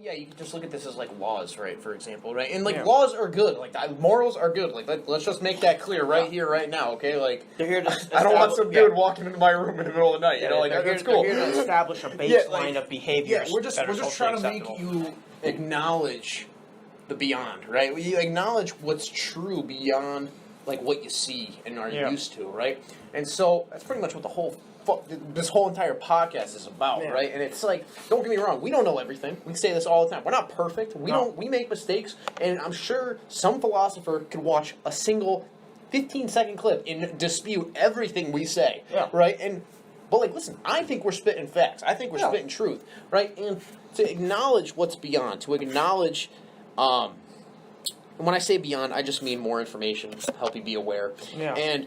yeah, you can just look at this as like laws, right? For example, right? And like laws are good. Like morals are good. Like let's just make that clear right here, right now. Okay, like they're here to I don't want some dude walking into my room in the middle of the night. You know, like that's cool. They're here to establish a baseline of behaviors. Yeah, we're just trying to make you acknowledge the beyond, right? You acknowledge what's true beyond like what you see and are used to, right? And so that's pretty much what this whole entire podcast is about, right? And it's like, don't get me wrong, we don't know everything. We say this all the time. We're not perfect. We make mistakes, and I'm sure some philosopher could watch a single 15-second clip and dispute everything we say, right? But like, listen, I think we're spitting facts. I think we're spitting truth, right? And to acknowledge what's beyond, to acknowledge, when I say beyond, I just mean more information, help you be aware, and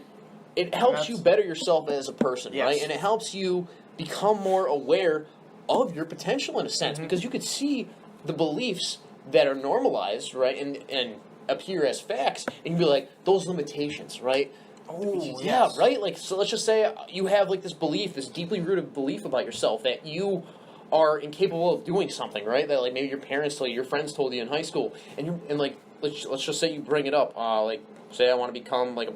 it helps you better yourself as a person, right? And it helps you become more aware of your potential in a sense, because you could see the beliefs that are normalized, right, and appear as facts, and you'd be like, those limitations, right? Oh, yeah, right? Like, so let's just say you have, like, this belief, this deeply rooted belief about yourself that you are incapable of doing something, right? That, like, maybe your parents told you, your friends told you in high school, and like, let's just say you bring it up, like, say I want to become, like,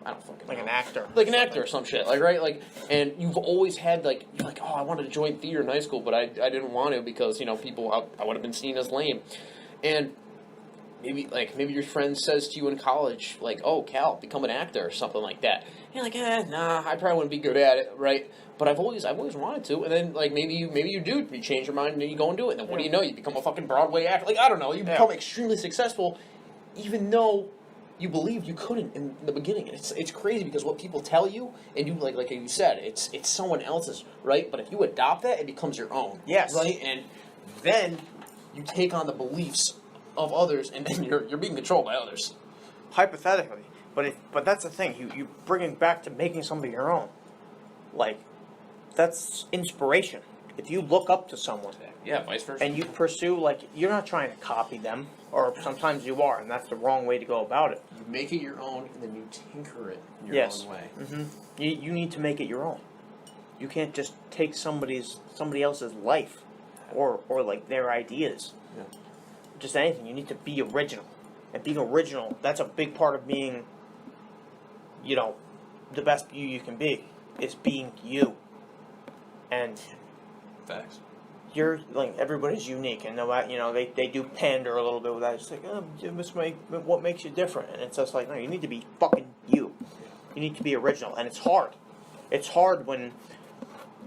I don't fucking know. An actor. Like an actor or some shit, like, right? Like, and you've always had, like, you're like, oh, I wanted to join theater in high school, but I didn't want to because, you know, I would have been seen as lame. And maybe your friend says to you in college, like, oh, Cal, become an actor or something like that. And you're like, nah, I probably wouldn't be good at it, right? But I've always wanted to. And then, like, maybe you do, you change your mind and you go and do it. And then what do you know? You become a fucking Broadway actor. Like, I don't know. You become extremely successful, even though you believed you couldn't in the beginning. And it's crazy because what people tell you, and you, like you said, it's someone else's, right? But if you adopt that, it becomes your own. Yes. Right? And then you take on the beliefs of others, and then you're being controlled by others. Hypothetically. But that's the thing. You bring it back to making somebody your own. Like, that's inspiration. If you look up to someone, vice versa, and you pursue, like, you're not trying to copy them, or sometimes you are, and that's the wrong way to go about it. You make it your own, and then you tinker it your own way. Mm-hmm. You need to make it your own. You can't just take somebody else's life, or like their ideas. Yeah. Just anything. You need to be original, and being original, that's a big part of being, you know, the best you can be, is being you. And facts. You're like, everybody's unique, and they do pander a little bit with that. It's like, what makes you different? And it's just like, no, you need to be fucking you. You need to be original, and it's hard. It's hard when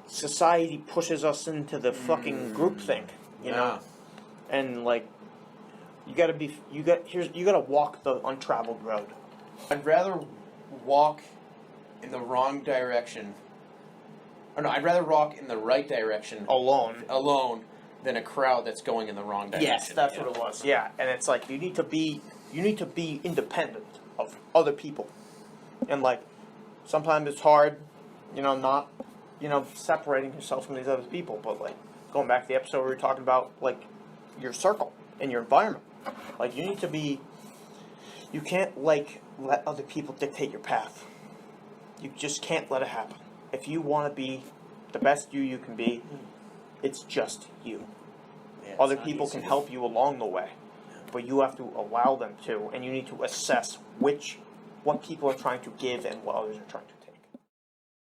society pushes us into the fucking groupthink, you know. And like, you gotta walk the untraveled road. I'd rather walk in the wrong direction. Or no, I'd rather walk in the right direction alone than a crowd that's going in the wrong direction. Yes, that's what it was. Yeah, and it's like you need to be independent of other people, and like sometimes it's hard, not separating yourself from these other people. But like going back to the episode where we were talking about like your circle and your environment, like you can't like let other people dictate your path. You just can't let it happen. If you want to be the best you can be, it's just you. Yeah, other people can help you along the way, but you have to allow them to, and you need to assess what people are trying to give and what others are trying to